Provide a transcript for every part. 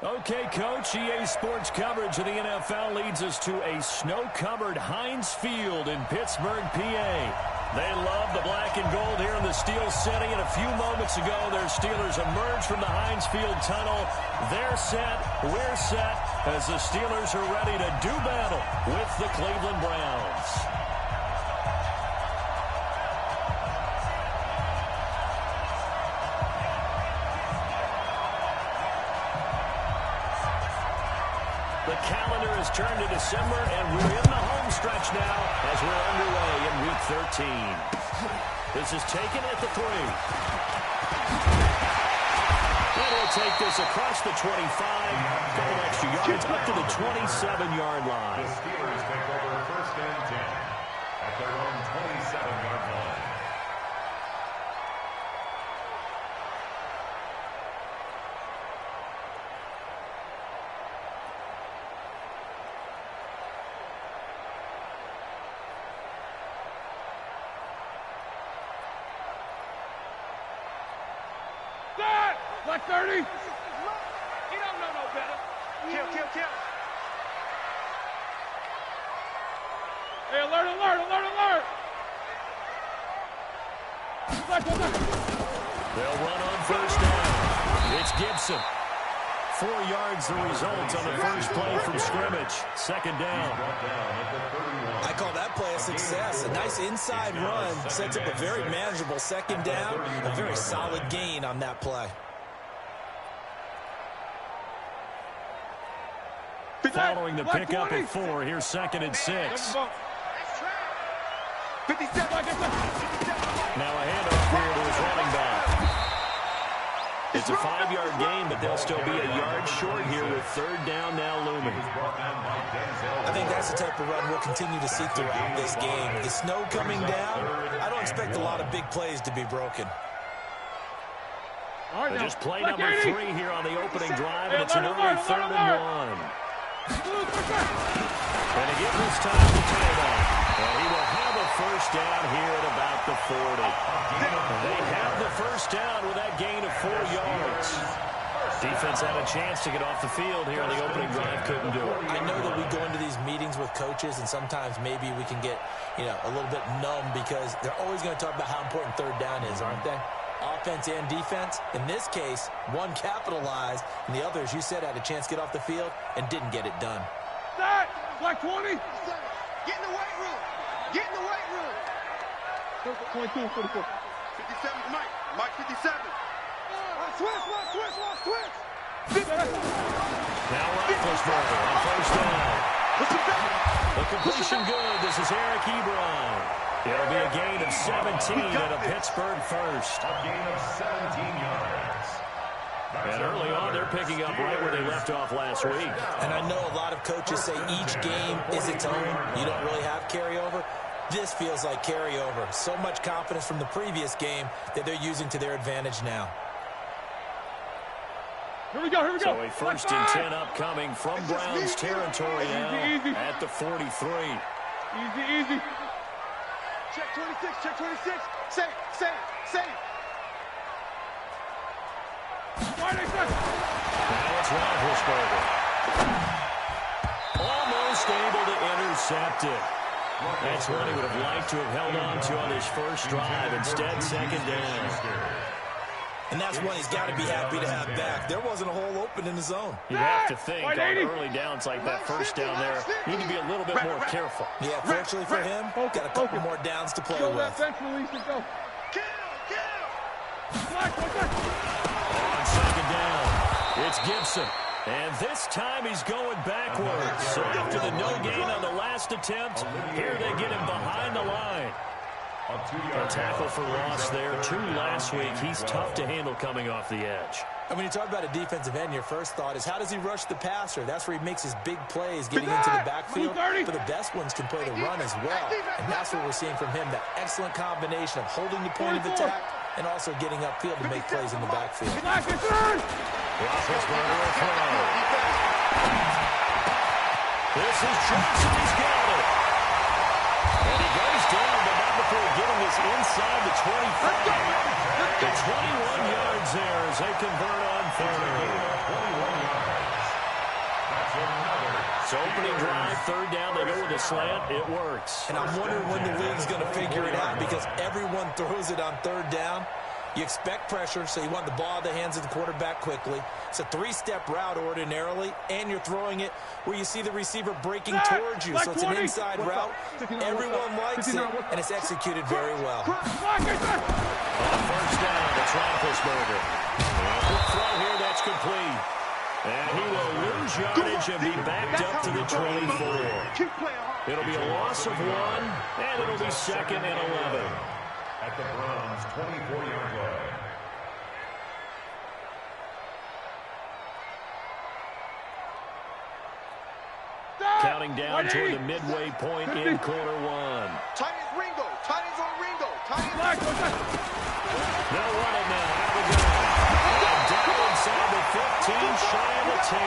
Okay, Coach, EA Sports coverage of the NFL leads us to a snow-covered Heinz Field in Pittsburgh, PA. They love the black and gold here in the Steel City, and a few moments ago, their Steelers emerged from the Heinz Field tunnel. They're set, we're set, as the Steelers are ready to do battle with the Cleveland Browns. The calendar has turned to December, and we're in the home stretch now as we're underway in Week 13. This is taken at the 3. And we'll take this across the 25, couple extra yards up to the 27-yard line. The Steelers take over first and 10 at their own 27-yard line. Black 30. He don't know no better. Kill. Hey, alert. Black. They'll run on first down. It's Gibson. 4 yards the result on the first play from scrimmage. Second down. I call that play a success. A nice inside run sets up a very manageable second down. A very solid gain on that play. Following the pickup at 4, here's second and 6. Now a handoff here to his running back. It's a 5-yard gain, but they'll still be a yard short here with third down now looming. I think that's the type of run we'll continue to see throughout this game. The snow coming down, I don't expect a lot of big plays to be broken. They just play number 3 here on the opening drive, and it's an early 3rd and 1. And again this time to Taylor. And he will have a first down here at about the 40. They have the first down with that gain of 4 yards. Defense had a chance to get off the field here on the opening drive, couldn't do it. I know that we go into these meetings with coaches, and sometimes maybe we can get, a little bit numb because they're always going to talk about how important third down is, aren't they? Offense and defense. In this case, one capitalized, and the other, as you said, had a chance to get off the field and didn't get it done. That! Black 20! Get in the weight room! 22, 44. 57, Mike 57. Switch! Now Roethlisberger on first down. The completion good. This is Eric Ebron. It'll be a gain of 17 and a Pittsburgh first. A gain of 17 yards. And early on, they're picking up right where they left off last week. And I know a lot of coaches say each game is its own. You don't really have carryover. This feels like carryover. So much confidence from the previous game that they're using to their advantage now. Here we go. So a first and 10 upcoming from Browns territory now at the 43. Easy. Check 26. Say it. Now it's Roethlisberger. Almost able to intercept it. That's one he would have liked to have held on to on his first drive. Instead, second down. And that's one he's got to be happy to have back. There wasn't a hole open in the zone. You'd have to think on early downs like that first down there, you need to be a little bit more careful. Yeah, fortunately for him, got a couple more downs to play with. Bench release and go. Kill! On second down, it's Gibson. And this time he's going backwards. So after the no gain on the last attempt, here they get him behind the line. A tackle for loss there. 2 last week. He's tough to handle coming off the edge. And when you talk about a defensive end, your first thought is how does he rush the passer? That's where he makes his big plays getting into the backfield. But the best ones can play the run as well. And that's what we're seeing from him, that excellent combination of holding the point of attack and also getting upfield to make plays in the backfield. Roethlisberger will throw. This is Johnson. He's got it. And he goes down, but not before getting this inside the 25. The 21 yards there as they convert on third. So opening drive, third down, they go with a slant. It works. And I'm wondering when the league's going to figure it out because everyone throws it on third down. You expect pressure, so you want the ball in the hands of the quarterback quickly. It's a three-step route ordinarily, and you're throwing it where you see the receiver breaking towards you. So it's an inside route. Everyone likes it, and it's executed very well. On first down, it's Roethlisberger. Quick throw here, that's complete. And he will lose yardage and be backed up to the 24. It'll be a loss of 1, and it'll be 2nd and 11. At the Browns' 24-yard line. Counting down toward the midway point in quarter 1. Tight ends Ringo. Tight ends on Ringo. Tight ends. They'll run it now out of the gun. And down inside the 15, shy of the 10.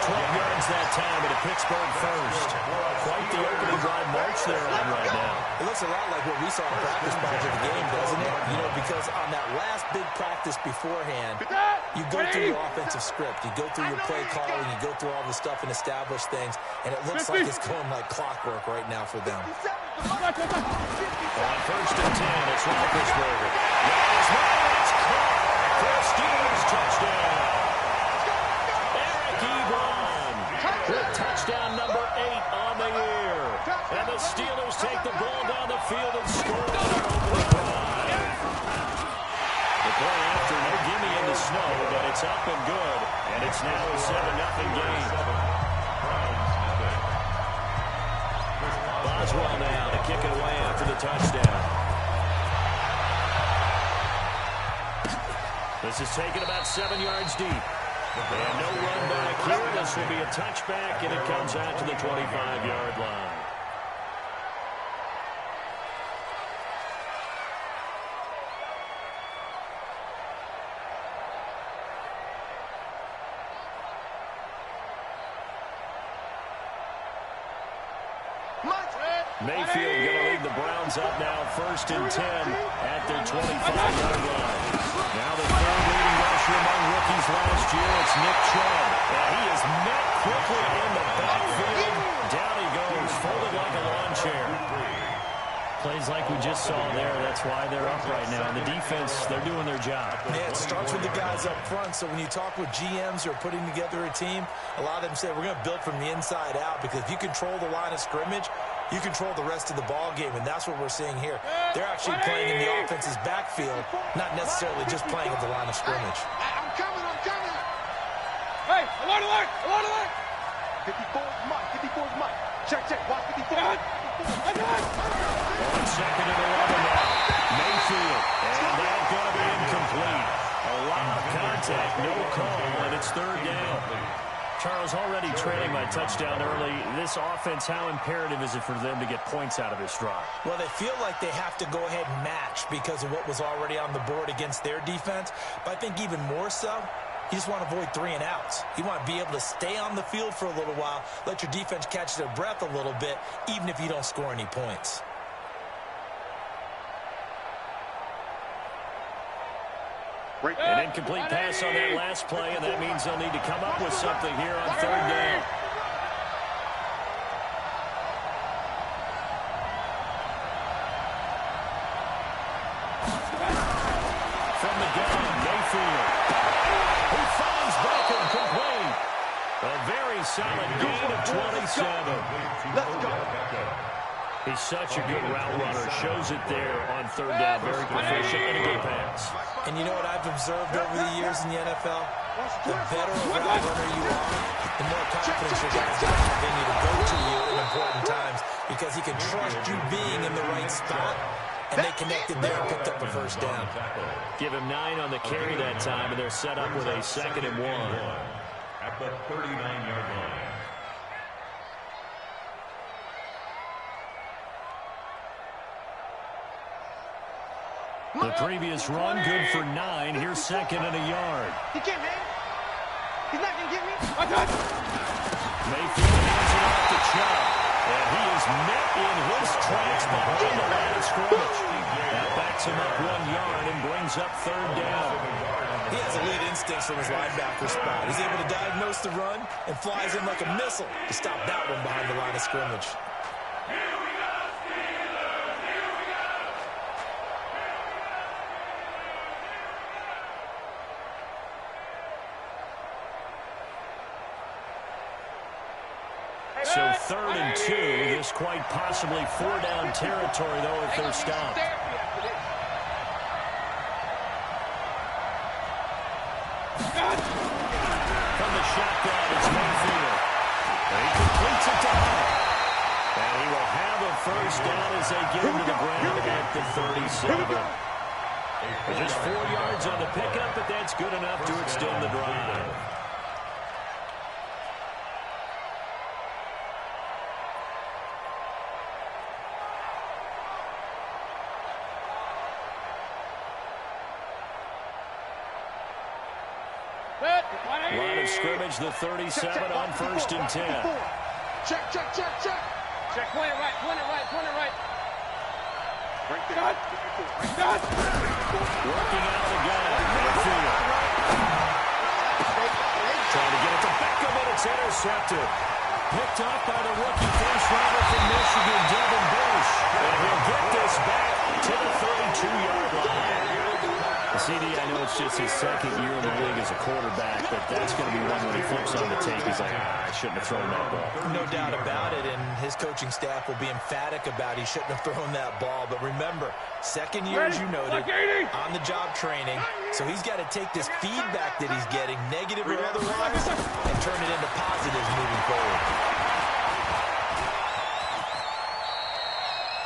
12 yards that time at a Pittsburgh first. Quite the opening drive march they're on right now. It looks a lot like what we saw in practice prior to the game, doesn't it? You know, because on that last big practice beforehand, you go through your offensive script. You go through your play calling. You go through all the stuff and establish things. And it looks like it's going like clockwork right now for them. On first and 10, it's Roethlisberger. It's caught for a Steelers touchdown. Eric Ebron with touchdown number 8 on the year. And the Steelers take the ball down the field and score on their opening drive. The play after, no gimme in the snow, but it's up and good. And it's now a 7-0 game. Boswell now to kick it away after the touchdown. This is taken about 7 yards deep. And no run back here. This will be a touchback, and it comes out to the 25-yard line. Mayfield going to lead the Browns up now, first and 10 at their 25-yard line. Now the third leading rusher among rookies last year, it's Nick Chubb. And he is met quickly in the backfield. Down he goes, folded like a lawn chair. Plays like we just saw there, that's why they're up right now. And the defense, they're doing their job. Yeah, it starts with the guys up front. So when you talk with GMs who are putting together a team, a lot of them say we're going to build from the inside out because if you control the line of scrimmage, you control the rest of the ball game, and that's what we're seeing here. They're actually playing in the offense's backfield, not necessarily just playing at the line of scrimmage. I'm coming. Hey, alert! 54's Mike. 54's Mike. Check. Watch 54. On second and 11 now. Mayfield. And that's going to be incomplete. A lot of contact, no call, and it's third down. Charles, already trailing my touchdown early. This offense, how imperative is it for them to get points out of this drive? Well, they feel like they have to go ahead and match because of what was already on the board against their defense. But I think even more so, you just want to avoid 3 and outs. You want to be able to stay on the field for a little while, let your defense catch their breath a little bit, even if you don't score any points. An incomplete pass on that last play, and that means they'll need to come up with something here on third down. From the gun, Mayfield. He finds Beckham complete. A very solid gain of 27. Let's go. He's such a good route runner. Shows it there on third down. Very proficient and a good pass. And you know what I've observed over the years in the NFL? The better a route runner you are, the more confidence your guys going to continue to go to you in important times because he can trust you being in the right spot, and they connected there and picked up a first down. Give him 9 on the carry that time, and they're set up with a 2nd and 1. At the 39-yard line. The previous run, good for 9. Here's 2nd and a yard. He can't, man. He's not going to get me. Mayfield hands it off to Chubb. And he is met in his tracks behind the line of scrimmage. That backs him up 1 yard and brings up third down. He has elite instincts from his linebacker spot. He's able to diagnose the run and flies in like a missile to stop that one behind the line of scrimmage. So 3rd and 2. This quite possibly 4-down territory, though, if they're stopped. From the shotgun, it's Mayfield. And he completes it to Hunt. And he will have a first down as they get him to the ground at the 37. Just 4 yards on the pickup, but that's good enough to extend the drive. Line of scrimmage, the 37 on 1st and 10. Check. Check, point it right. Right there. Working out of the gun. Mayfield. Trying to get it to Beckham, and it's intercepted. Picked off by the rookie first-rounder from Michigan, Devin Bush. And he'll get this back to the 32-yard line. CD, I know it's just his 2nd year in the league as a quarterback, but that's going to be one when he flips on the tape. He's like, I shouldn't have thrown that ball. No doubt about it, and his coaching staff will be emphatic about he shouldn't have thrown that ball. But remember, 2nd year, as you noted, on-the-job training, so he's got to take this feedback that he's getting, negative or otherwise, and turn it into positives moving forward.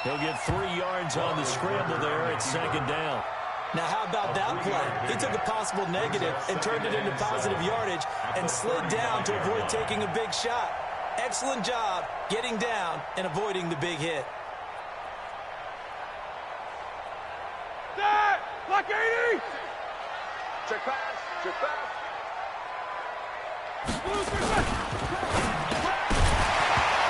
He'll get 3 yards on the scramble there at 2nd down. Now, how about that play? He took a possible negative and turned it into positive yardage and slid down to avoid taking a big shot. Excellent job getting down and avoiding the big hit. Set! Lock 80! Check pass.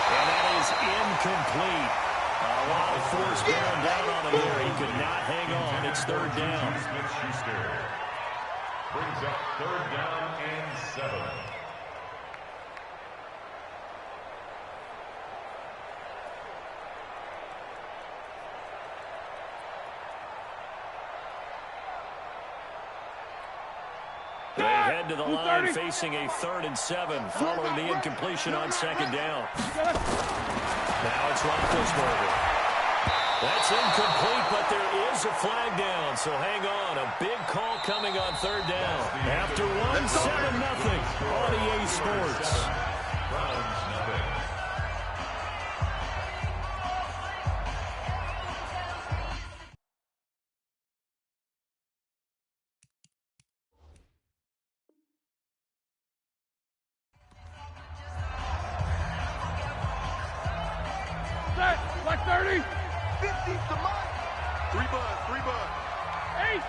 And that is incomplete. A lot of force bearing down on him there. He could not hang on. It's 3rd down. Brings up 3rd down and 7. They head to the line facing a 3rd and 7 following the incompletion on 2nd down. Now it's Roethlisberger. That's incomplete, but there is a flag down, so hang on. A big call coming on 3rd down. After 1-7-0 on EA Sports. Set! Lock 30! 50 to Mike. 3 bud. 8!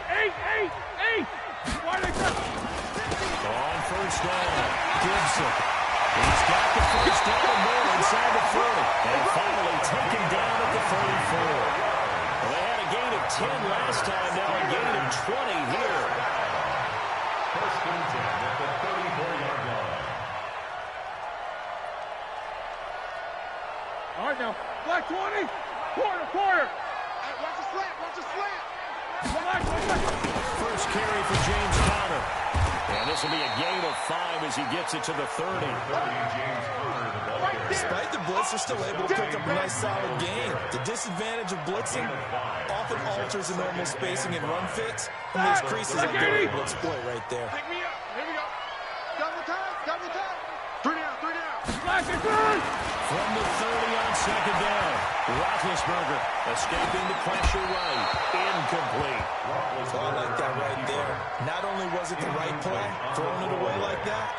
Why they cut? On 1st down, Gibson. He's got the first down and more inside the 40. And finally taken down at the 34. Well, they had a gain of 10 last time, now a gain of 20 here. 1st and 10 at the 34-yard line. All right, now. Black 20. Quarter. Hey, watch the slant. First carry for James Conner. And this will be a gain of 5 as he gets it to the 30. Despite the blitz, they're still able to pick up a nice solid gain. The disadvantage of blitzing often alters the normal spacing and run fits, and there's creases that they're able to exploit right there. Pick me up. Here we go. Double time. 3 down. Black is good! From the 30 on 2nd down. Roethlisberger escaping the pressure right. Incomplete. So I like that right there. Not only was it the right play, throwing it away like that,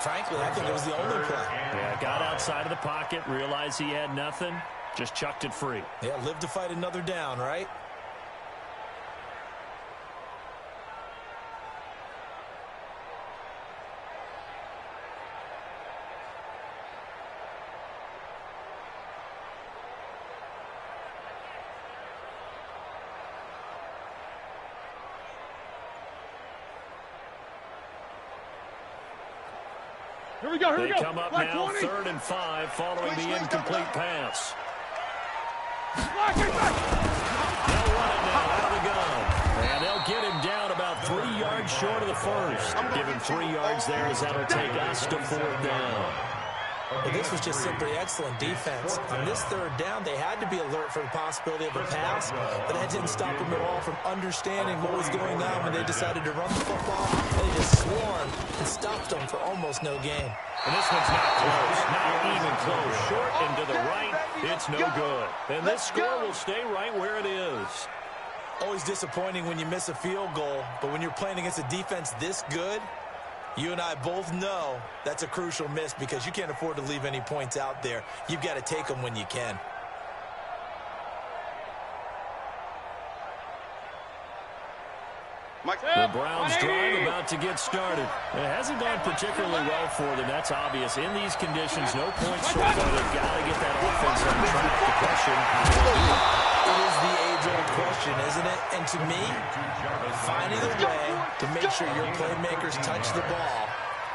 frankly, I think it was the only play. Yeah, got outside of the pocket, realized he had nothing, just chucked it free. Yeah, live to fight another down, right? Here we go. They come up now 3rd and 5 following the incomplete pass. They'll run it now out of the gun. And they'll get him down about 3 yards short of the first. Give him 3 yards there as that'll take us to 4th down. Well, this was just simply excellent defense. On this 3rd down, they had to be alert for the possibility of a pass, but that didn't stop them at all from understanding what was going on when they decided to run the football. They just swarmed and stopped them for almost no gain. And this one's not close, not even close. Short and to the right, it's no good. And this score will stay right where it is. Always disappointing when you miss a field goal, but when you're playing against a defense this good, you and I both know that's a crucial miss because you can't afford to leave any points out there. You've got to take them when you can. The Browns drive about to get started. It hasn't gone particularly well for them. That's obvious. In these conditions, no points so far. They've got to get that offense on track. The question, how do they do it? It is the age-old question, isn't it? And to me, finding a way to make sure your playmakers touch the ball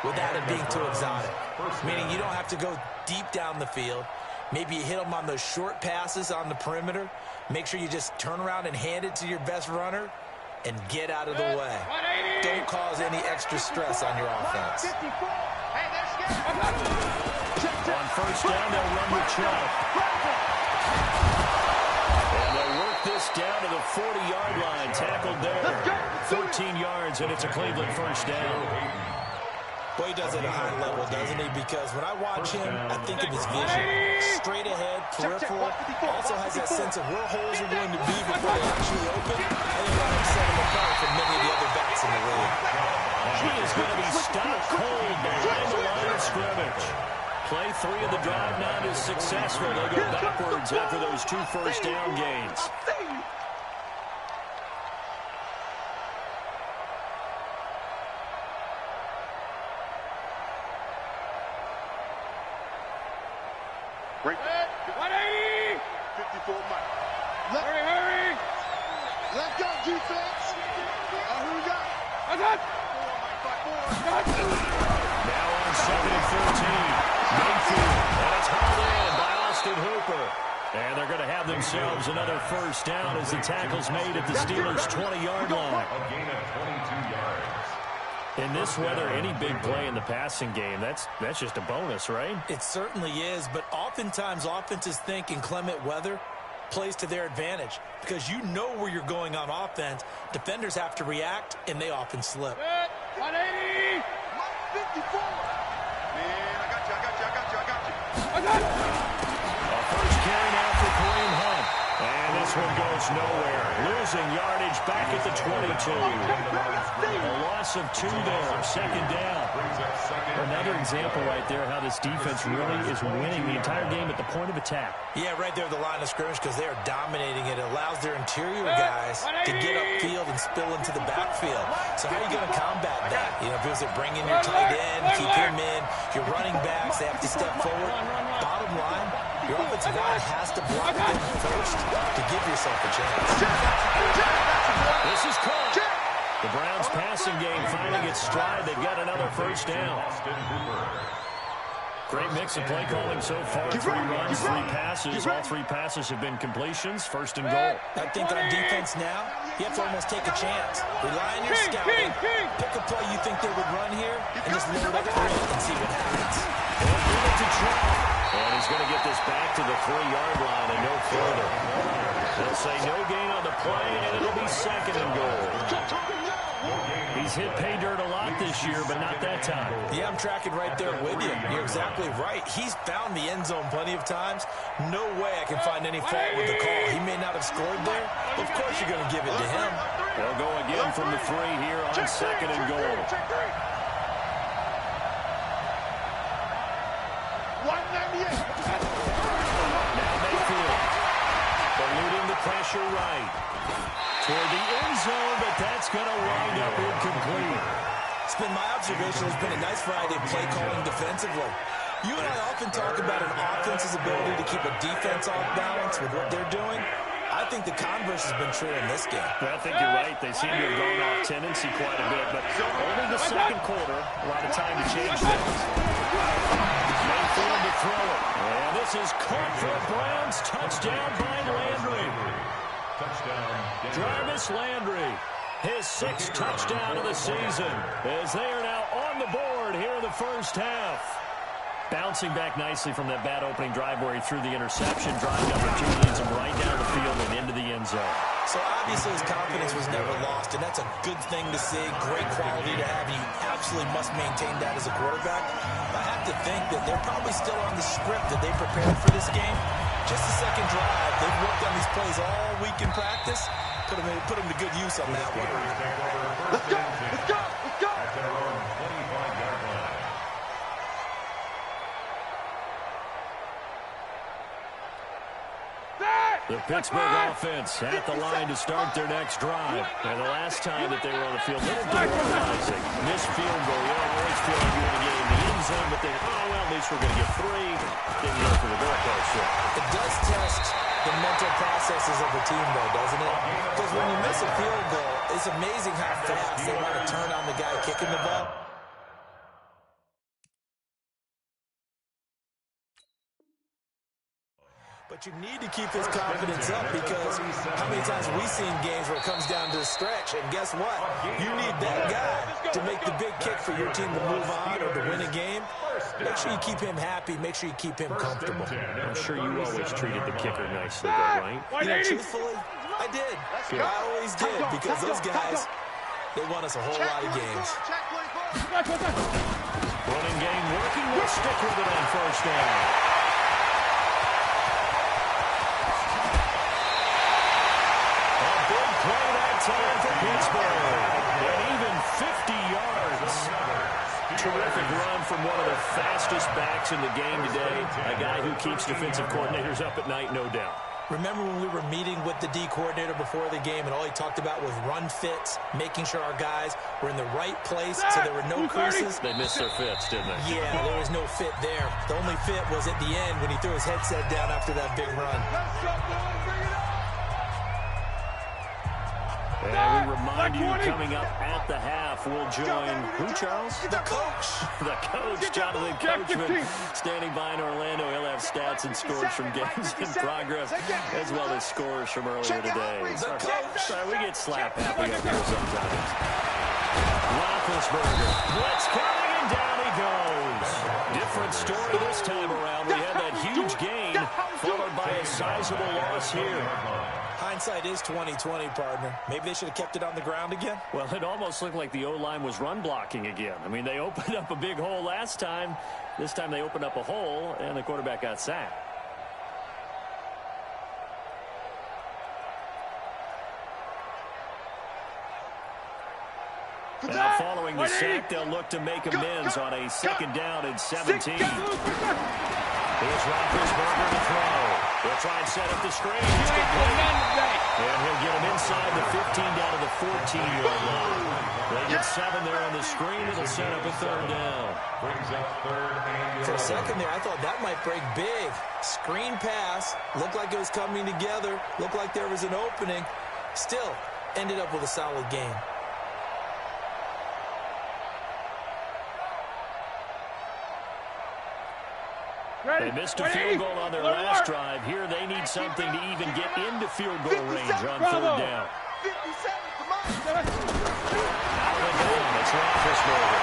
without it being too exotic. Meaning you don't have to go deep down the field. Maybe you hit them on those short passes on the perimeter. Make sure you just turn around and hand it to your best runner and get out of the way. Don't cause any extra stress on your offense. On 1st down, they'll run with Chubb. And they'll work this down to the 40-yard line. Tackled there. 13 yards, and it's a Cleveland 1st down. Boy, he does it at a high level, doesn't he? Because when I watch him, I think of his vision. Straight ahead, peripheral. Also has that sense of where holes are going to be before they actually open. I think that'll set him apart from many of the other backs in the league. He is going to be stopped cold behind the line of scrimmage. Play 3 of the drive now is successful. They'll go backwards after those 2 first down gains. Break. 180! 54 Mike. Hurry! Let's go, defense. Who we got? That's it! Now on 2nd and 14. Mayfield, and it's hauled in by Austin Hooper. And they're going to have themselves another 1st down as the tackle's made at the Steelers' 20-yard line. A gain of 22 yards. In this weather, any big play in the passing game, that's just a bonus, right? It certainly is, but oftentimes offenses think in clement weather plays to their advantage because you know where you're going on offense. Defenders have to react, and they often slip. 180! 54. Man, I got you. A first carry now for Kareem Hunt. And this one goes nowhere. Losing yardage back at the 22. A loss of 2 there. 2nd down. Another example right there how this defense really is winning the entire game at the point of attack. Yeah, right there at the line of scrimmage because they are dominating it. It allows their interior guys to get upfield and spill into the backfield. So how are you going to combat that? You know, if it was to bring in your tight end, keep him in, your running backs, they have to step forward. Bottom line, your offensive line has to block them first to give yourself a chance. This is caught. The Browns passing game finding its stride. They've got another 1st down. Great mix of play calling so far. 3 runs, 3 passes. All 3 passes have been completions. 1st and goal. I think on defense now, you have to almost take a chance. Rely on your scouting. Pick a play you think they would run here and just load up for it and see what happens. They'll give it to Chubb. And he's going to get this back to the 3-yard line and no further. They'll say no gain on the play, and it'll be 2nd and goal. He's hit pay dirt a lot this year, but not that time. Yeah, I'm tracking right there with you. You're exactly right. He's found the end zone plenty of times. No way I can find any fault with the call. He may not have scored there. Of course you're going to give it to him. They'll go again from the 3 here on 2nd and goal. 198. Now Mayfield. Eluding the pressure right. Toward the end zone, but that's going to wind up incomplete. It's been my observation. There's been a nice variety of play calling defensively. You and I often talk about an offense's ability to keep a defense off balance with what they're doing. I think the converse has been true in this game. I think you're right. They seem to have gone off tendency quite a bit, but only the second quarter. A lot of time to change things. Mayfield to throw it. And this is caught for a Browns touchdown by Landry. Jarvis Landry, his 6th touchdown of the season, as they are now on the board here in the first half. Bouncing back nicely from that bad opening drive where he threw the interception. Drive number 2 leads him right down the field and into the end zone. So obviously his confidence was never lost, and that's a good thing to see. Great quality to have. You absolutely must maintain that as a quarterback. I have to think that they're probably still on the script that they prepared for this game. Just the second drive. They've worked on these plays all week in practice. Put them to good use on that one. Let's go! Let's go! Let's go! At their own 25-yard line. The Pittsburgh offense at the line to start their next drive. And the last time that they were on the field, a little demoralizing. Missed field goal. You always feel like you're going to get in the end zone, but then, oh, well, at least we're going to get 3. Didn't go for the goalpost. It does test the mental processes of the team, though, doesn't it? Because when you miss a field goal, it's amazing how fast they want to turn on the guy kicking the ball. But you need to keep his confidence up, because how many times have we seen games where it comes down to a stretch, and guess what? You need that guy to make the big kick for your team to move on or to win a game. Make sure you keep him happy. Make sure you keep him comfortable. I'm sure you always treated the kicker nicely, though, right? You know, truthfully, I did. I always did, because those guys, they won us a whole lot of games. Running game working. We'll stick with it on first down. Play that time for Pittsburgh. And even 50 yards. Terrific run from one of the fastest backs in the game today. A guy who keeps defensive coordinators up at night, no doubt. Remember when we were meeting with the D coordinator before the game, and all he talked about was run fits, making sure our guys were in the right place so there were no creases? They missed their fits, didn't they? Yeah, there was no fit there. The only fit was at the end when he threw his headset down after that big run. And we remind you, coming up at the half, we'll join who, Charles? The coach. The coach, Jonathan Coachman, standing by in Orlando. He'll have stats and scores from games in progress, as well as scores from earlier today. Sorry, we get slap happy up here sometimes. Roethlisberger, blitz coming, and down he goes. Different story this time around. We had that huge gain, followed by a sizable loss here. Hindsight is 20/20, partner. Maybe they should have kept it on the ground again. Well, it almost looked like the O-line was run blocking again. I mean, they opened up a big hole last time. This time they opened up a hole, and the quarterback got sacked. Now, following the sack, they'll look to make amends on a second down and 17. Here's Roethlisberger to throw. He'll try and set up the screen. It's complete. And he'll get him inside the 15 down to the 14-yard line. They get 7 there on the screen. It'll set up a third down. For a second there, I thought that might break big. Screen pass. Looked like it was coming together. Looked like there was an opening. Still, ended up with a solid game. They missed a field goal on their last drive. Here they need something to even get into field goal range on third down. 57, come on. Out of the game, it's Roethlisberger.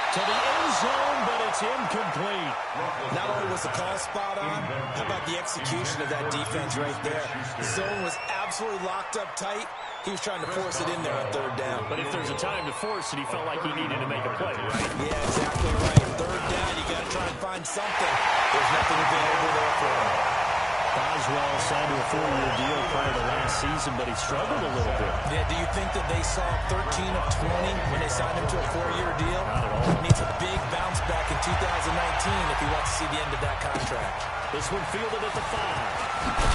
To the end zone, but it's incomplete. Not only was the call spot on, how about the execution of that defense right there? The zone was absolutely locked up tight. He was trying to force it in there on third down. But if there's a time to force it, he felt like he needed to make a play, right? Yeah, exactly right. Third down, you got to try and find something. There's nothing available there for him. Boswell signed to a 4-year deal prior to last season, but he struggled a little bit. Yeah, do you think that they saw 13 of 20 when they signed him to a 4-year deal? Not at all. He needs a big bounce back in 2019 if he wants to see the end of that contract. This one fielded at the 5.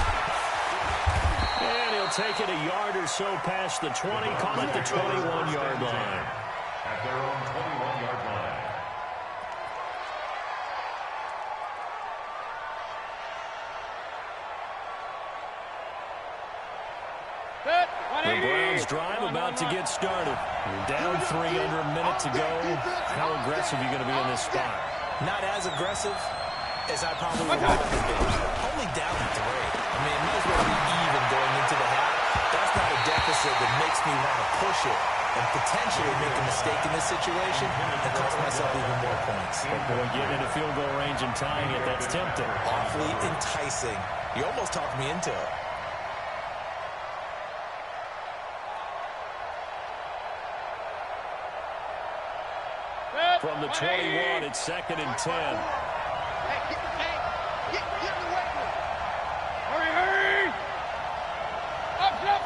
And he'll take it a yard or so past the 20, call it the 21-yard line. At their own 21-yard line. The Browns drive about to get started. Down 3 under a minute to go. How aggressive are you going to be in this spot? Not as aggressive as I probably would have been. Only down 3. I mean, it might as well be even going into the half. That's not a deficit that makes me want to push it and potentially make a mistake in this situation and cost myself even more points. But boy, getting into field goal range and tying it, that's tempting. Awfully enticing. You almost talked me into it. From the 21, it's 2nd and 10. Hurry! Up, jump!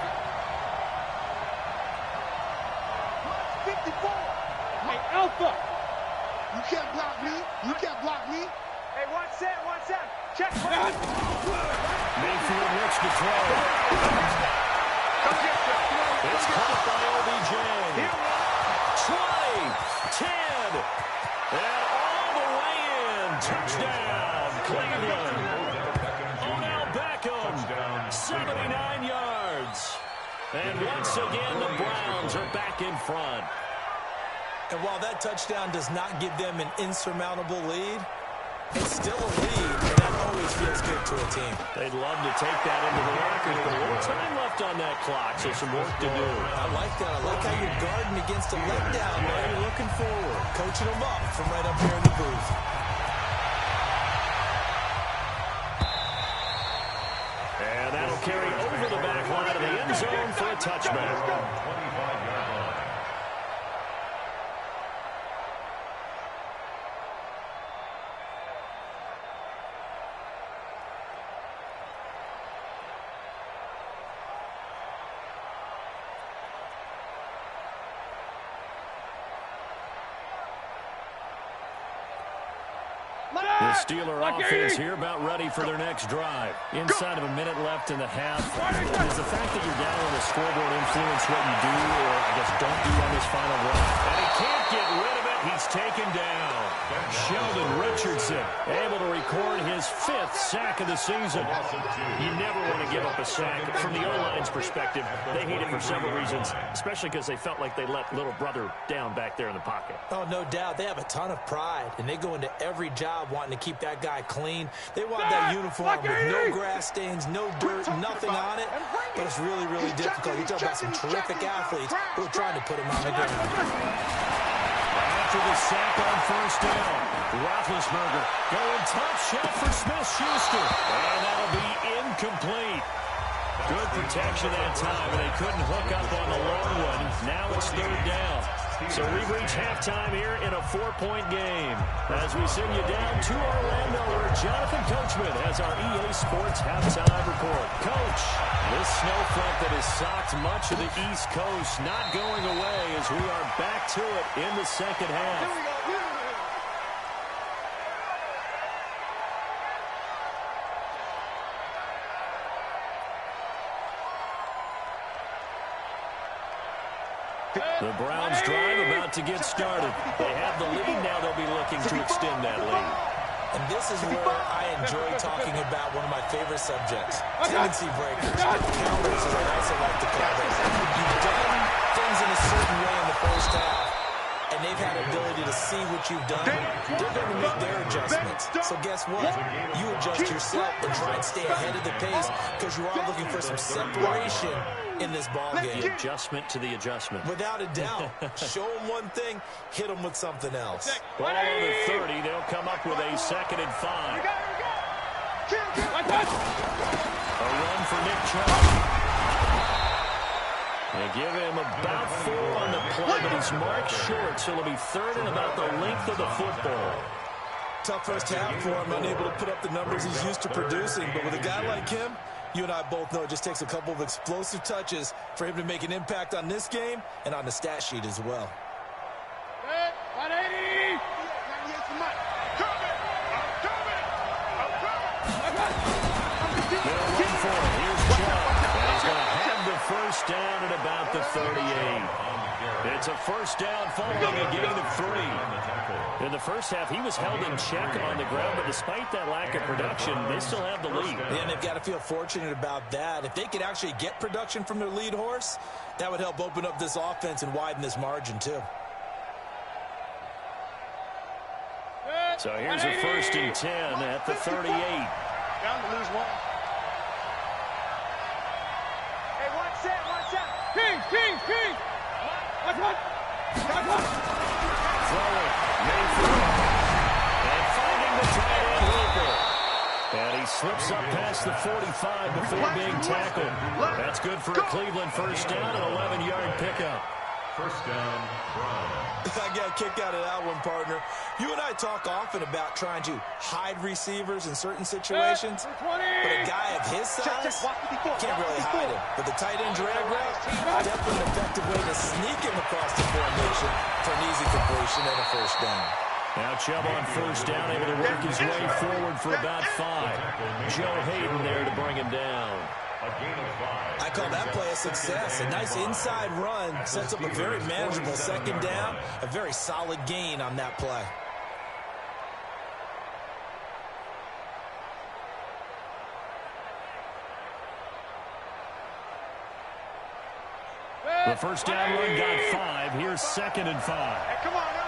54. Hey, Alpha! You can't block me. You can't block me. Hey, 1-7. Check. Mayfield looks to throw. It's caught by OBJ. 20, 10, and all the way in. Touchdown, Cleveland. Odell Beckham, 79 yards. And once again, the Browns are back in front. And while that touchdown does not give them an insurmountable lead, it's still a lead, and that always feels good to a team. They'd love to take that into the lockers, but a little time left on that clock, so some work to do. I like that. I like how you're guarding against a letdown, man. You're looking forward, coaching them up from right up here in the booth. And that'll carry over the back line of the end zone for a touchback. 25-yard line. The Steeler offense here about ready for their next drive. Inside of a minute left in the half. Does the fact that you're down on the scoreboard influence what you do, or I guess don't do on this final run? And he can't get rid of it. He's taken down. Sheldon Richardson able to record his 5th sack of the season. You never want to give up a sack. From the O-line's perspective, they hate it for several reasons, especially because they felt like they let little brother down back there in the pocket. Oh, no doubt. They have a ton of pride, and they go into every job wanting to keep that guy clean. They want that uniform with no grass stains, no dirt, nothing on it. But it's really, really difficult. You talk about some terrific athletes who are trying to put him on the ground. After the sack on 1st down, Roethlisberger going top shelf for Smith-Schuster. And that'll be incomplete. Good protection that time, and they couldn't hook up on the long one. Now it's 3rd down. So we've reached halftime here in a 4-point game. As we send you down to Orlando, where Jonathan Coachman has our EA Sports halftime report. Coach, this snow front that has socked much of the East Coast not going away as we are back to it in the second half. Here we go. The Browns drive about to get started. They have the lead. Now they'll be looking to extend that lead. And this is where I enjoy talking about one of my favorite subjects, tendency breakers, counters, as I also like to call them. You've done things in a certain way in the first half, and they've had ability to see what you've done. They're going to make their adjustments. So guess what? You adjust yourself and try and stay ahead of the pace because you are looking for some separation in this ball game. The adjustment to the adjustment. Without a doubt. Show them one thing, hit them with something else. Ball on the 30. They'll come up with a 2nd and 5. A run for Nick Chubb. They give him about 4 on the play, but he's marked short, so it'll be 3rd and about the length of the football. Tough first half for him, unable to put up the numbers he's used to producing, but with a guy like him, you and I both know it just takes a couple of explosive touches for him to make an impact on this game and on the stat sheet as well. 180! They'll run for it. Here's Chubb. And he's going to have the 1st down at about the 38. It's a first down following a gain of 3. In the first half, he was held in check on the ground, but despite that lack of production, they still have the lead. And they've got to feel fortunate about that. If they could actually get production from their lead horse, that would help open up this offense and widen this margin, too. So here's a 1st and 10 at the 38. Down to lose one. Hey, watch that. King. Watch. Throwing, Mayfield, and finding the tight end Hooper. And he slips up past the 45 before being tackled. That's good for a Cleveland first down, an 11-yard pickup. First down, Brown. I got a kick out of that one, partner. You and I talk often about trying to hide receivers in certain situations, but a guy of his size can't really hide him. But the tight end drag route, definitely an effective way to sneak him across the formation for an easy completion and a first down. Now Chubb on first down, able to work his way forward for about 5. Joe Hayden there to bring him down. I call that play a success. A nice inside run sets up a very manageable second down. A very solid gain on that play. The first down run got 5. Here's 2nd and 5. Hey, come on now.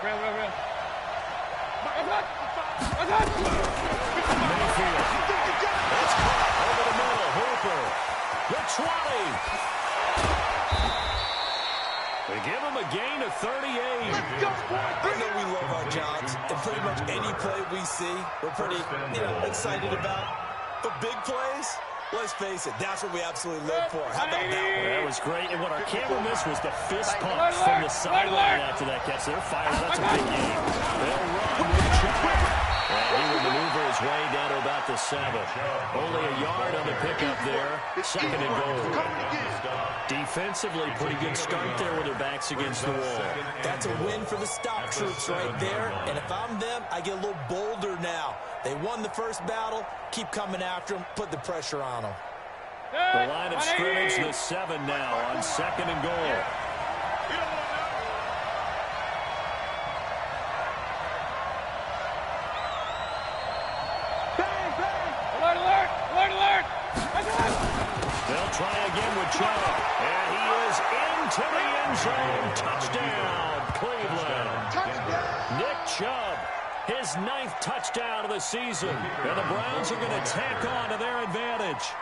Real. Mayfield. It's caught over the middle. Hooper. The 20. They give him a gain of 38. I know we love our jobs, and pretty much any play we see, we're pretty, excited about. But big plays, let's face it, that's what we absolutely live for. How about that one? That was great. And what our camera missed was the fist pump from the sideline after that catch. They're fired. That's a big game. They'll run with Chubb. And he will maneuver his way down to about the 7. Only a yard on the pickup there. 2nd and goal. Defensively, pretty good start there with their backs against the wall. That's a win for the stop troops right there. And if I'm them, I get a little bolder now. They won the first battle. Keep coming after them. Put the pressure on them. The line of scrimmage, the 7 now on 2nd and goal. Alert! They'll try again with Chubb. And he is into the end zone. Touchdown, Cleveland. Nick Chubb, his 9th touchdown of the season. And the Browns are going to tack on to their advantage.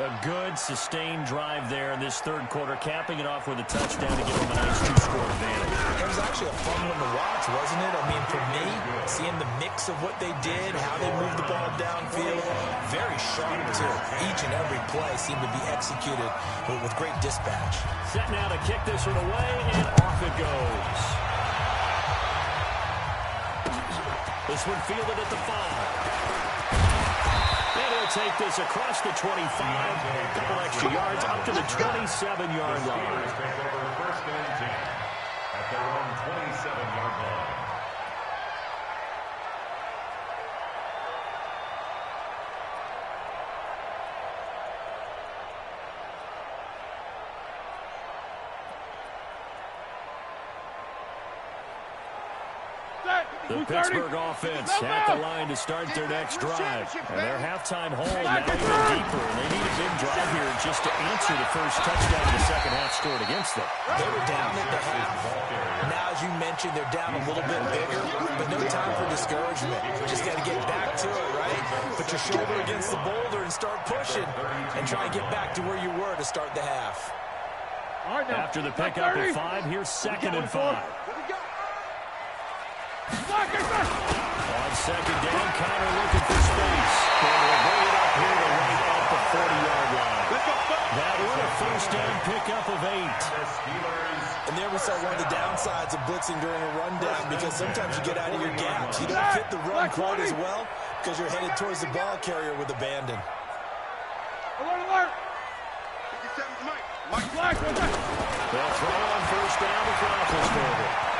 A good, sustained drive there in this 3rd quarter, capping it off with a touchdown to give them a nice 2-score advantage. It was actually a fun one to watch, wasn't it? I mean, for me, seeing the mix of what they did, how they moved the ball downfield, very sharp, too. Each and every play seemed to be executed with great dispatch. Set now to kick this one away, and off it goes. This one fielded at the 5. Take this across the 25, a couple extra yards up to the 27-yard line. First and 10 at their own 27-yard line. The Pittsburgh offense at the line to start their next drive. And their halftime hole now even deeper. And they need a big drive here just to answer the first touchdown in the second half scored against them. They were down at the half. Now, as you mentioned, they're down a little bit bigger, but no time for discouragement. Just got to get back to it, right? Put your shoulder against the boulder and start pushing and try and get back to where you were to start the half. After the pickup of 5, here's 2nd and 5. On 2nd down, Connor looking for space. And we'll bring it up here to right at the 40-yard line. That one a first down pickup of 8. And there we saw one of the downsides of blitzing during a rundown, because sometimes you get out of your gaps. You don't fit the run quite as well because you're headed towards the ball carrier with abandon. Alert! 57's Mike. They'll throw on first down to Roethlisberger.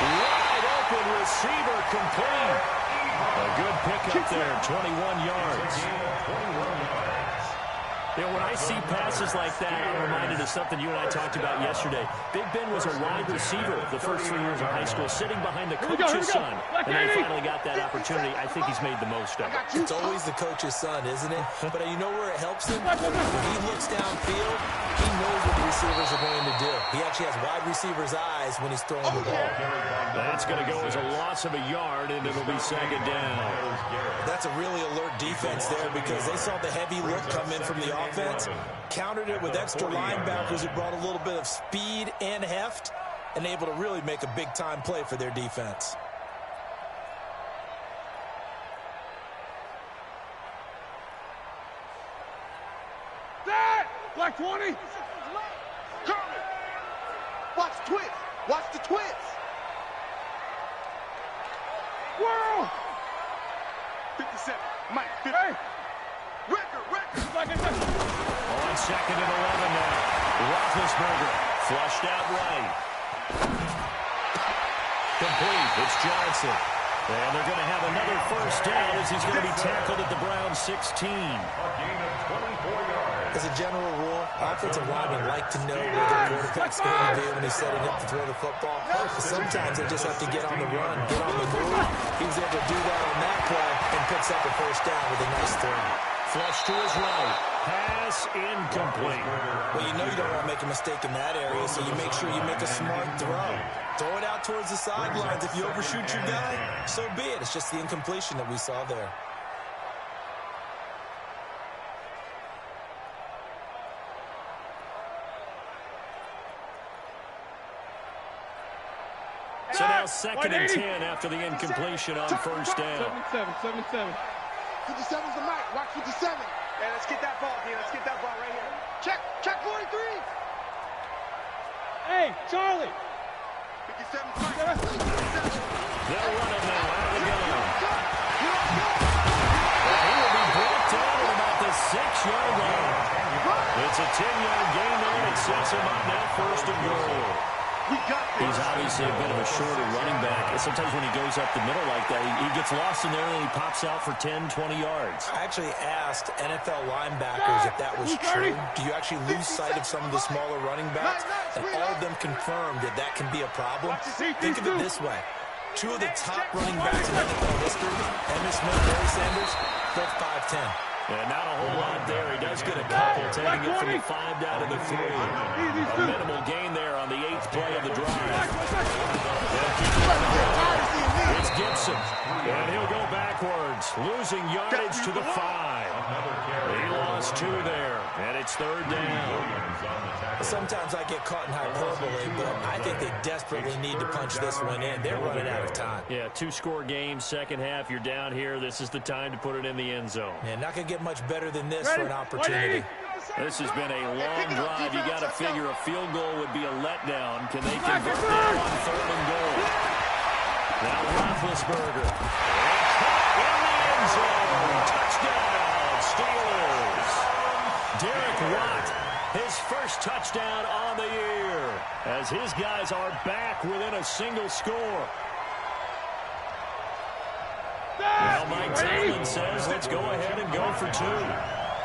Wide open receiver complete. A good pickup there, 21 yards. You know, when I see passes like that, I'm reminded of something you and I talked about yesterday. Big Ben was a wide receiver the first 3 years of high school, sitting behind the coach's son. And then finally got that opportunity. I think he's made the most of it. It's always the coach's son, isn't it? But you know where it helps him? When he looks downfield, he knows what the receivers are going to do. He actually has wide receivers' eyes when he's throwing the ball. That's going to go as a loss of a yard, and it'll be second down. That's a really alert defense there because they saw the heavy look come in from the offense, countered it with extra linebackers who brought a little bit of speed and heft, and able to really make a big-time play for their defense. That! Black 20! Curly! Watch the twist! Watch the twist! Whirl! 57. Mike, 50. Hey! Record! On second and 11 now. Roethlisberger flushed out right. Complete. It's Johnson. And they're going to have another first down as he's going to be tackled at the Browns 16. A gain of 24 yards. As a general rule, offensive linemen like to know where their quarterback's going to be when he's setting up to throw the football. Sometimes they just have to get on the run, get on the move. He was able to do that on that play and picks up a first down with a nice throw. Flush to his right. Pass incomplete. Well, you know you don't want to make a mistake in that area, so you make sure you make a smart throw. Throw it out towards the sidelines. If you overshoot your guy, so be it. It's just the incompletion that we saw there. So now second and 10 after the incompletion on first down. 7-7. 57's the mic. Watch 57. Hey, let's get that ball here. Let's get that ball right here. Check 43. Hey, Charlie! 57's the mic. They'll run him now out of the gun. He will be brought down at about the 6-yard line. It's a 10-yard gain there, and it sets him up now first and goal. He's obviously a bit of a shorter running back. Sometimes when he goes up the middle like that, he gets lost in there and he pops out for 10, 20 yards. I actually asked NFL linebackers if that was true. Do you actually lose sight of some of the smaller running backs? And all of them confirmed that that can be a problem. Think of it this way. Two of the top running backs in NFL history, Emmitt Smith, Barry Sanders, both 5'10". And not a whole lot there. He does get a couple, taking it from the 5 down to the 3. A minimal gain there on the 8th play of the drive. It's Gibson. And he'll go backwards, losing yardage to the 5. He lost 2 there, and it's third down. Sometimes I get caught in hyperbole, but I think they desperately need to punch this one in. They're running out of time. Yeah, 2-score game, second half. You're down here. This is the time to put it in the end zone. Man, not going to get much better than this for an opportunity. This has been a long drive. You got to figure a field goal would be a letdown. Can they convert that on third and goal? Now Roethlisberger. In the end zone. Touchdown, Steelers. Derek Watt, his first touchdown on the year, as his guys are back within a single score. Now Mike Tomlin says, let's go ahead and go for 2.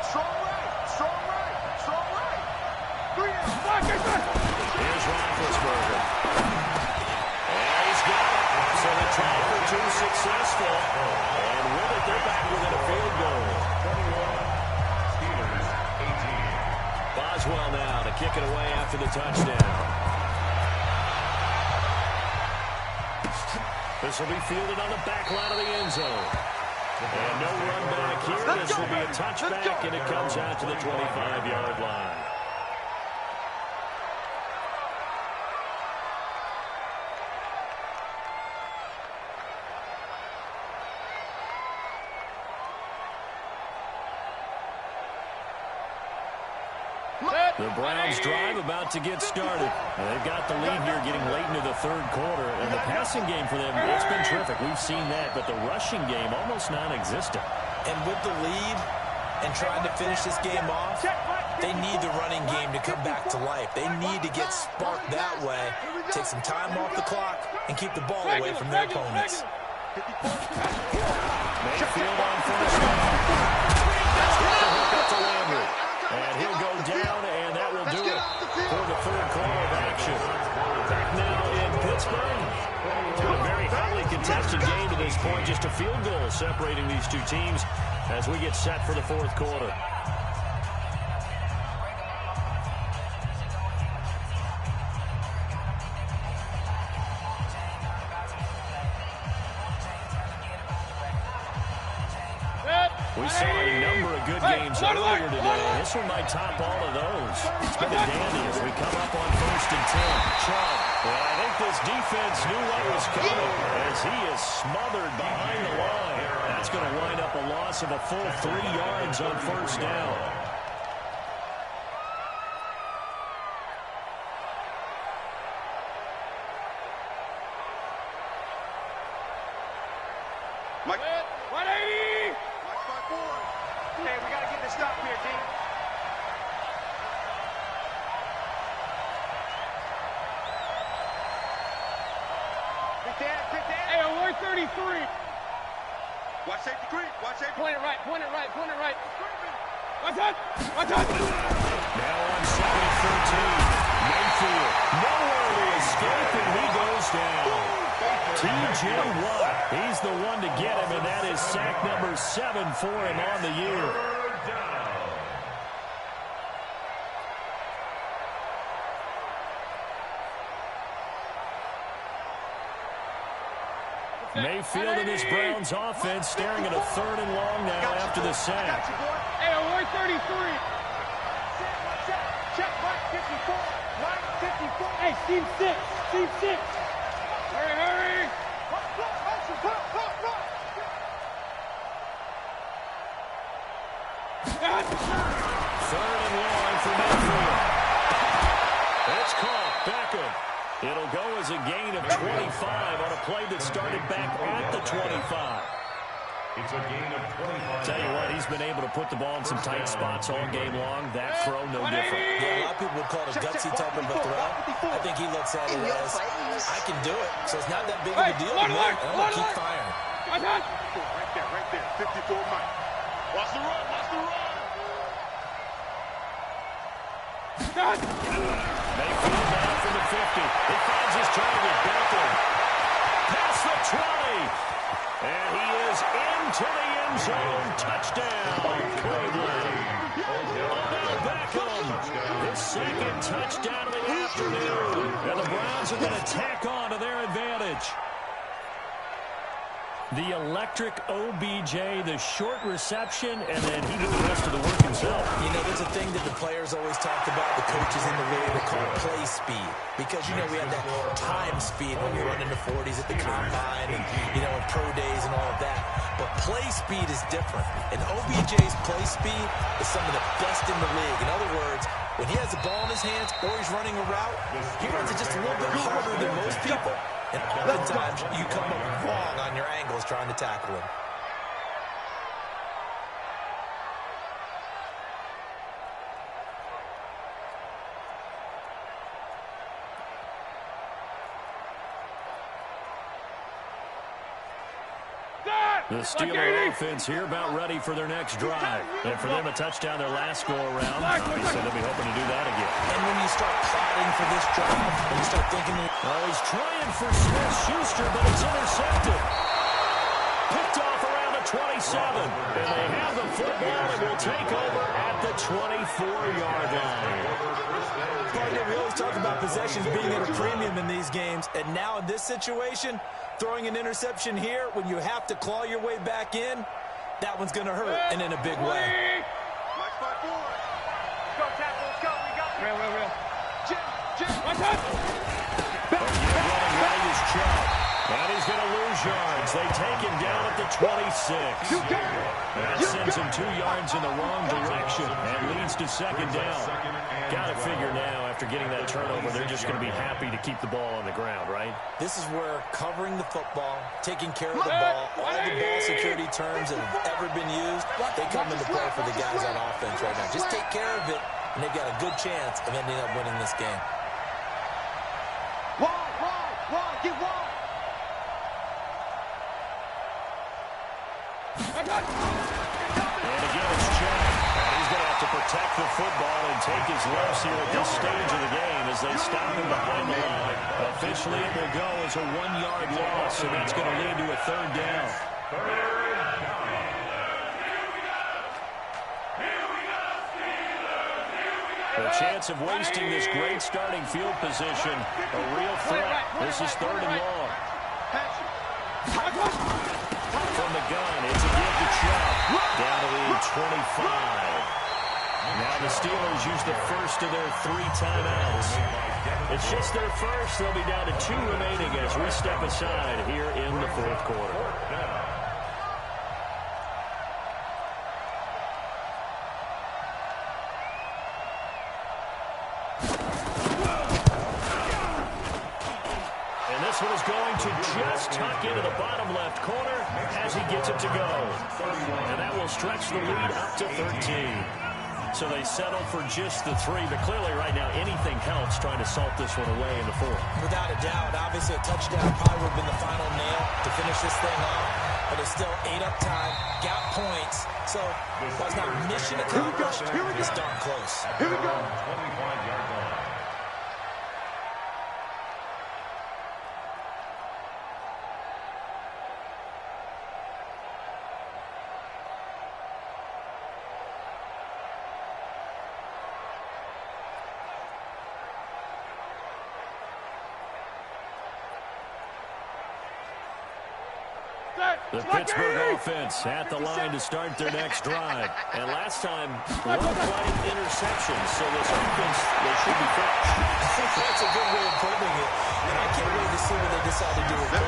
Strong right. 3 out. Here's Roethlisberger. And he's got it. So the try for 2 successful. And with it, they're back within a field goal. 21, Steelers 18. Boswell now to kick it away after the touchdown. This will be fielded on the back line of the end zone. And no run back here. This will be a touchback, and it comes out to the 25-yard line. The Browns drive about to get started. They've got the lead here getting late into the third quarter. And the passing game for them, it's been terrific. We've seen that. But the rushing game, almost non-existent. And with the lead and trying to finish this game off, they need the running game to come back to life. They need to get sparked that way, take some time off the clock, and keep the ball away from their opponents. Mayfield on first down. That's going to hook up to Landry. And separating these two teams as we get set for the fourth quarter. We saw a number of good games earlier today. This one might top all of those. It's been a dandy as we come up on 1st and 10. Chubb. Well, I think this defense knew what was coming as he is smothered behind the line. That's going to wind up a loss of a full 3 yards on 1st down. Mike. 180! Hey, we got to get this stop here, team. Quick down. Hey, on 133. Watch safety creep. Watch safety. Point it right. Watch out. Now on 2nd and 13. Mayfield. Nowhere to escape, and he goes down. T.J. Watt. He's the one to get him, and that is sack number 7 for him on the year. Mayfield and his Browns offense staring at a 3rd and long now after the sack. Hey, on 133. Check, Mike 54. Mike 54. Hey, team 6. Hurry. Third and long for Mayfield. It's caught. Beckham. It'll go as a gain of 25 on a play that started back at the 25. It's a gain of 25. Tell you what, he's been able to put the ball in some tight spots all game long. That throw, no different. Yeah, a lot of people would call it a gutsy type of a throw. I think he looks at it as, I can do it. So it's not that big of a deal to me. I'm going to keep firing. Right there. 54 Mike. Watch the run. Mayfield down from the 50. He finds his target. Beckham. Past the 20. And he is into the end zone. Touchdown, Cleveland. Odell Beckham. His 2nd touchdown of the afternoon. And the Browns are going to tack on to their advantage. The electric OBJ, the short reception, and then he did the rest of the work himself. You know, there's a thing that the players always talk about, the coaches in the league, they call play speed. Because, you know, we had that time speed when we run into 40s at the combine and, you know, in pro days and all of that. But play speed is different. And OBJ's play speed is some of the best in the league. In other words, when he has the ball in his hands or he's running a route, he runs it just a little bit harder than most people. And oftentimes, you come up wrong on your angles trying to tackle him. The Steelers offense here about ready for their next drive. And for them, a touchdown their last go-around. Obviously, they'll be hoping to do that again. And when you start plotting for this drive, when you start thinking... Well, he's trying for Smith-Schuster, but it's intercepted. Picked off around the 27. And they have the football and will take over at the 24-yard line. Partner, we always talk about possessions being at a premium in these games. And now in this situation, throwing an interception here when you have to claw your way back in, that one's going to hurt, and in a big way. Mike 5-4. Let's go, tackle. Let's go. We got it. Real. Jim. Watch out. Running right is Chubb. And he's going to lose yards. They take him down at the 26. That sends him 2 yards in the wrong direction and leads to 2nd down. Got to figure now, after getting that turnover, they're just going to be happy to keep the ball on the ground, right? This is where covering the football, taking care of the ball, all the ball security terms that have ever been used, they come into play for the guys on offense right now. Just take care of it, and they've got a good chance of ending up winning this game. Wide. Get wide. And again, it's Chubb. And he's going to have to protect the football and take his loss here at this stage of the game as they stop him behind the line. Officially, it will go as a 1-yard loss, and that's going to lead to a 3rd down. The chance of wasting this great starting field position, a real threat. This is 3rd and long. From the gun, it's a give to Chubb. Down to the 25. Now the Steelers use the first of their 3 timeouts. It's just their first. They'll be down to 2 remaining as we step aside here in the 4th quarter. And this one is going to just tuck into the bottom left corner as he gets it to go. And that will stretch the lead up to 13. So they settle for just the 3, but clearly right now anything helps trying to salt this one away in the 4th. Without a doubt, obviously a touchdown probably would have been the final nail to finish this thing off, but it's still 8 up time, got points, so while it's not mission accomplished, it's darn close. Here we go. 25-yard line. The Pittsburgh offense at the line to start their next drive. And last time, 1 play interception. So this offense, they should be fresh. That's a good way of putting it. And I can't wait to see what they decide to do with it.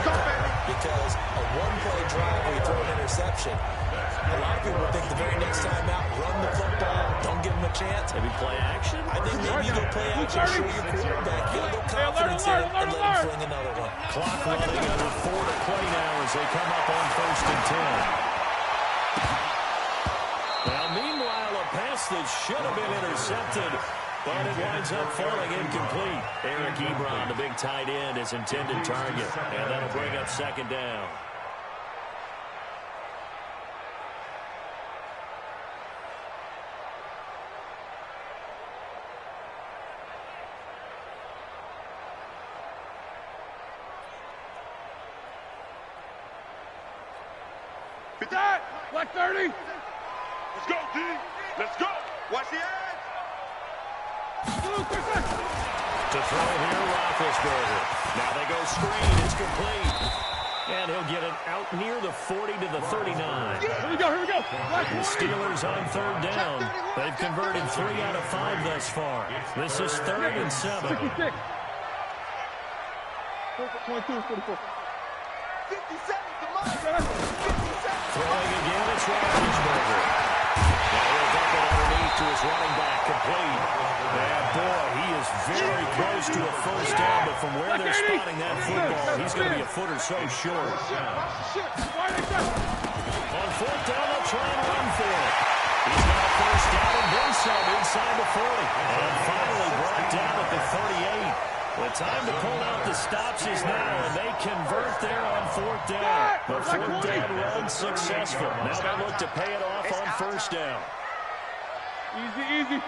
Because a 1-play drive where you throw an interception, a lot of people think the very next time out, run the football, don't give them a chance. Maybe play action? I think maybe you go play action, show your quarterback, get a little confidence in it, and let him fling another one. Clock running, under 4 to play now as they come up on 1st and 10. Now, meanwhile, a pass that should have been intercepted, but it winds up falling incomplete. Eric Ebron, the big tight end, his intended target, and that'll bring up 2nd down. Black 30. Let's go, D. Let's go. Watch the edge. To throw here, Roethlisberger. Now they go screen. It's complete. And he'll get it out near the 40 to the 39. Here we go. The Steelers on 3rd down. They've converted 3 out of 5 thus far. This is 3rd and 7. 56. 22, 44. 57 to mine. 57. Throwing again, it's Roethlisberger. Now he'll dump it underneath to his running back, complete. And boy, he is very close to a first down, but from where they're spotting that football, he's going to be a foot or so short. On 4th down, they'll try and run for it. He's got a first down and then some inside the 40. And finally brought down at the 38. The time to pull out the stops is now, and they convert there on 4th down. The 4th down run successful. Now they look to pay it off on 1st down. Easy.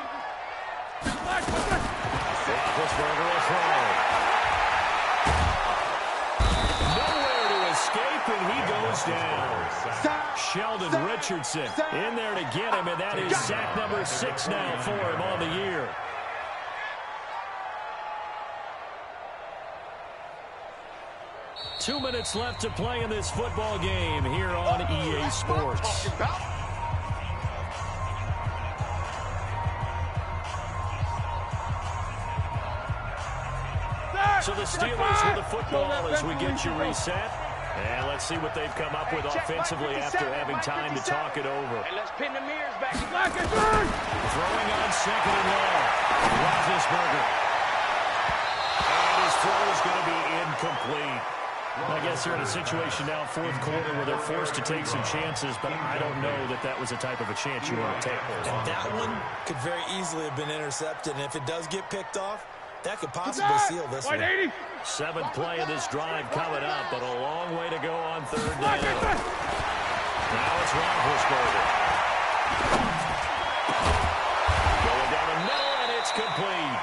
Roethlisberger will throw. Nowhere to escape, and he goes down. Sheldon Richardson in there to get him, and that is sack number 6 now for him on the year. Two minutes left to play in this football game here on EA Sports. So the Steelers with the football as we get you reset. And let's see what they've come up with offensively after having time to talk it over. And let's pin the mirrors back. Throwing on 2nd and long. Roethlisberger. And his throw is going to be incomplete. I guess they're in a situation now, 4th quarter, where they're forced to take some chances, but I don't know that that was the type of a chance you want to take. And that one could very easily have been intercepted, and if it does get picked off, that could possibly seal this one. 7th play of this drive coming up, but a long way to go on 3rd down. Now it's Roethlisberger. Going down the middle, and it's complete.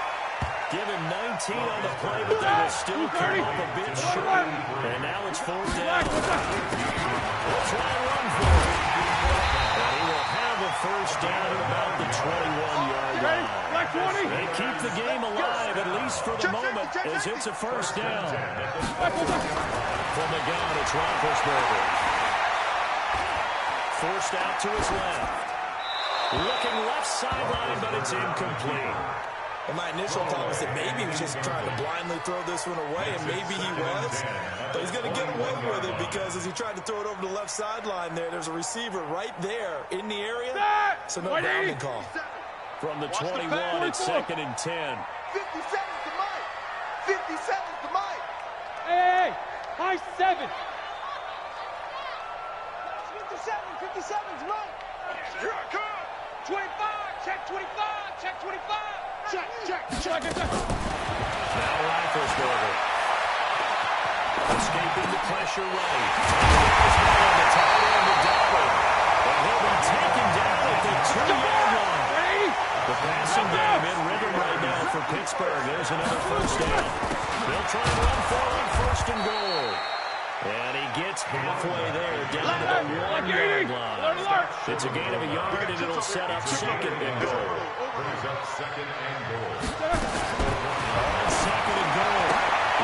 Give him 19 on the play, but they will still come up a bit short. And now it's 4th down. We'll try and run for it. And he will have a first down at about the 21-yard line. They keep the game alive, at least for the moment, as it's a first down. From the gun, it's Roethlisberger. Forced out to his left. Looking left sideline, but it's incomplete. And my initial thought was that maybe he was just trying to blindly throw this one away, and maybe he was. But he's going to get away with it because as he tried to throw it over the left sideline there's a receiver right there in the area. So no grounding call. From the 21, it's 2nd and 10. 50 seconds to Mike. 50 seconds to Mike. Hey, high 7. 57 seconds, Mike. Here I come. 25, check 25, check 25. Check. Now Roethlisberger. Escaping the pressure right. The tight end to Dalvin. And he'll be taken down at the 2-yard line. The passing game in rhythm right now for Pittsburgh. There's another first down. They'll try and run for on 1st and goal. And he gets halfway there, down to the 1-yard line. It's a gain of a yard, and it'll set up 2nd and goal. Brings up 2nd and goal. On 2nd and goal,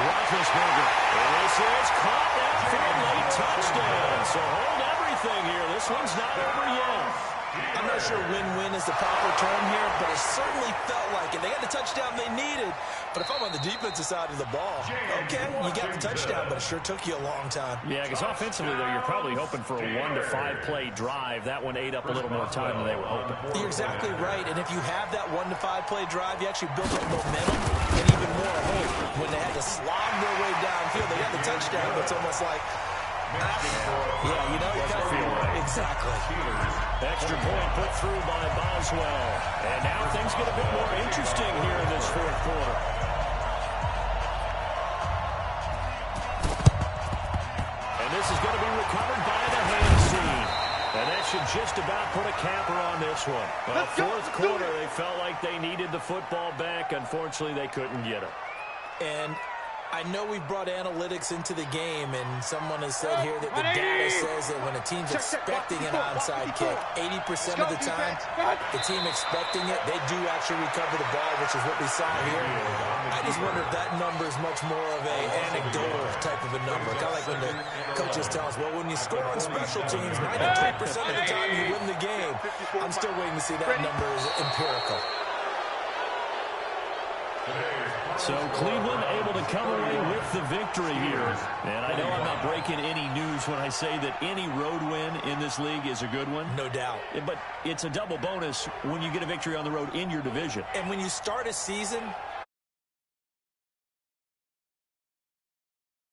Roethlisberger. And this is caught out for a late touchdown. So hold everything here. This one's not over yet. I'm not sure win-win is the proper term here, but it certainly felt like it. They got the touchdown they needed, but if I'm on the defensive side of the ball, okay, you got the touchdown, but it sure took you a long time. Yeah, because offensively, though, you're probably hoping for a 1 to 5 play drive. That one ate up a little more time than they were hoping. You're exactly right, and if you have that 1 to 5 play drive, you actually build up momentum and even more hope. When they had to slog their way downfield, they got the touchdown, but it's almost like, yeah, you know, you kind of feel right. Exactly. Extra point put through by Boswell. And now things get a bit more interesting here in this 4th quarter. And this is going to be recovered by the hands team. And that should just about put a capper on this one. Well, 4th quarter, they felt like they needed the football back. Unfortunately, they couldn't get it. And I know we've brought analytics into the game, and someone has said here that the data says that when a team's expecting an onside kick, 80% of the time, the team expecting it, they do actually recover the ball, which is what we saw here. I just wonder if that number is much more of an anecdotal type of a number. Kind of like when the coaches tell us, well, when you score on special teams, 93% of the time you win the game. I'm still waiting to see that number is empirical. So Cleveland able to come away with the victory here. And I know I'm not breaking any news when I say that any road win in this league is a good one. No doubt. But it's a double bonus when you get a victory on the road in your division. And when you start a season